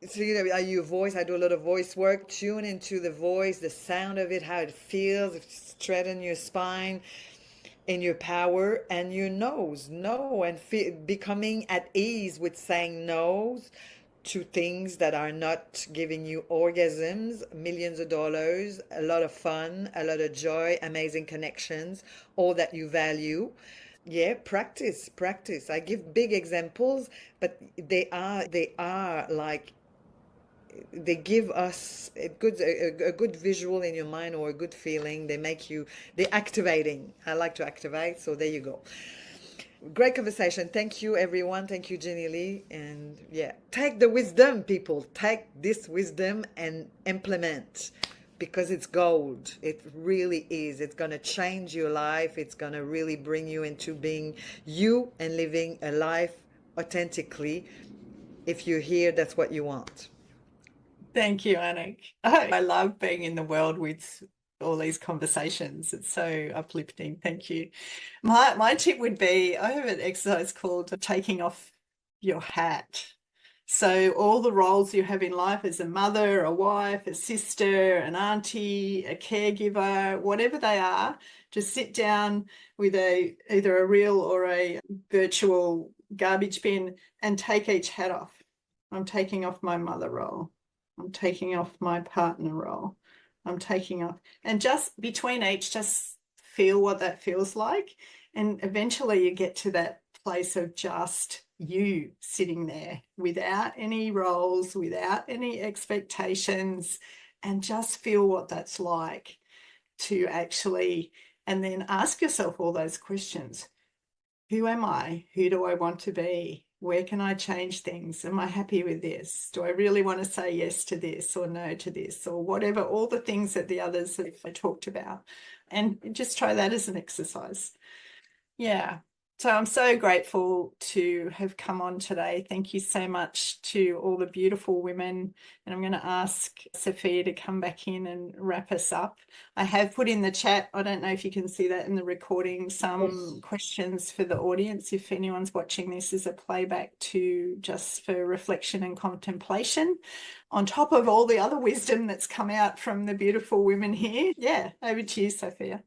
So, your voice, I do a lot of voice work. Tune into the voice, the sound of it, how it feels, straighten your spine, in your power, and your no's. No, and becoming at ease with saying no's to things that are not giving you orgasms, millions of dollars, a lot of fun, a lot of joy, amazing connections, all that you value. Yeah, practice, practice. I give big examples, but they are like they give us a good visual in your mind, or a good feeling. They're activating. I like to activate, so there you go. Great conversation. Thank you, everyone. Thank you, Jennylee. And yeah, take the wisdom, people. Take this wisdom and implement. because it's gold. It really is. It's going to change your life. It's going to really bring you into being you and living a life authentically. If you're here, that's what you want. Thank you, Anick. I love being in the world with all these conversations. It's so uplifting. Thank you. My tip would be, I have an exercise called taking off your hat. So all the roles you have in life as a mother, a wife, a sister, an auntie, a caregiver, whatever they are, just sit down with either a real or a virtual garbage bin and take each hat off. I'm taking off my mother role. I'm taking off my partner role. I'm taking off. And just between each, just feel what that feels like. And eventually you get to that place of just you sitting there without any roles, without any expectations, and just feel what that's like to actually, and then ask yourself all those questions. Who am I? Who do I want to be? Where can I change things? Am I happy with this? Do I really want to say yes to this or no to this or whatever, all the things that the others have talked about. And just try that as an exercise. Yeah. So I'm so grateful to have come on today. Thank you so much to all the beautiful women. And I'm going to ask Sophia to come back in and wrap us up. I have put in the chat, I don't know if you can see that in the recording, some questions for the audience. If anyone's watching this as a playback to just for reflection and contemplation, on top of all the other wisdom that's come out from the beautiful women here. Yeah, over to you, Sophia.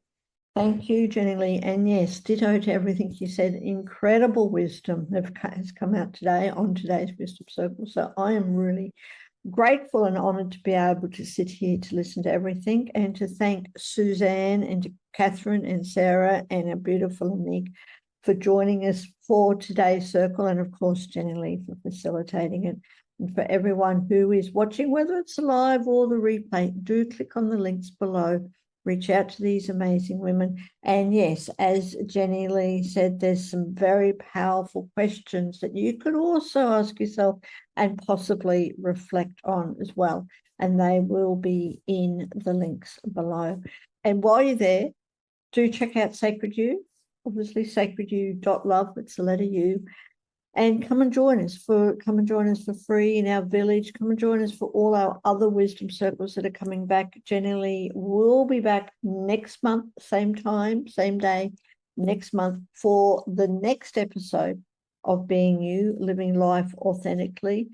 Thank you, Jennylee. And yes, ditto to everything you said. Incredible wisdom has come out today on today's Wisdom Circle. So I am really grateful and honoured to be able to sit here to listen to everything and to thank Susanne and to Catherine and Sara and our beautiful Anick for joining us for today's circle, and of course Jennylee for facilitating it. And for everyone who is watching, whether it's live or the replay, do click on the links below. Reach out to these amazing women. And yes, as Jennylee said, there's some very powerful questions that you could also ask yourself and possibly reflect on as well. And they will be in the links below. And while you're there, do check out Sacred You, obviously sacredyou.love, it's the letter U. And come and join us for free in our village. Come and join us for all our other wisdom circles that are coming back. Jennylee will be back next month, same time, same day, next month for the next episode of Being You, Living Life Authentically.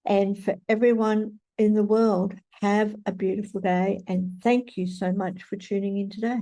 And for everyone in the world, have a beautiful day. And thank you so much for tuning in today.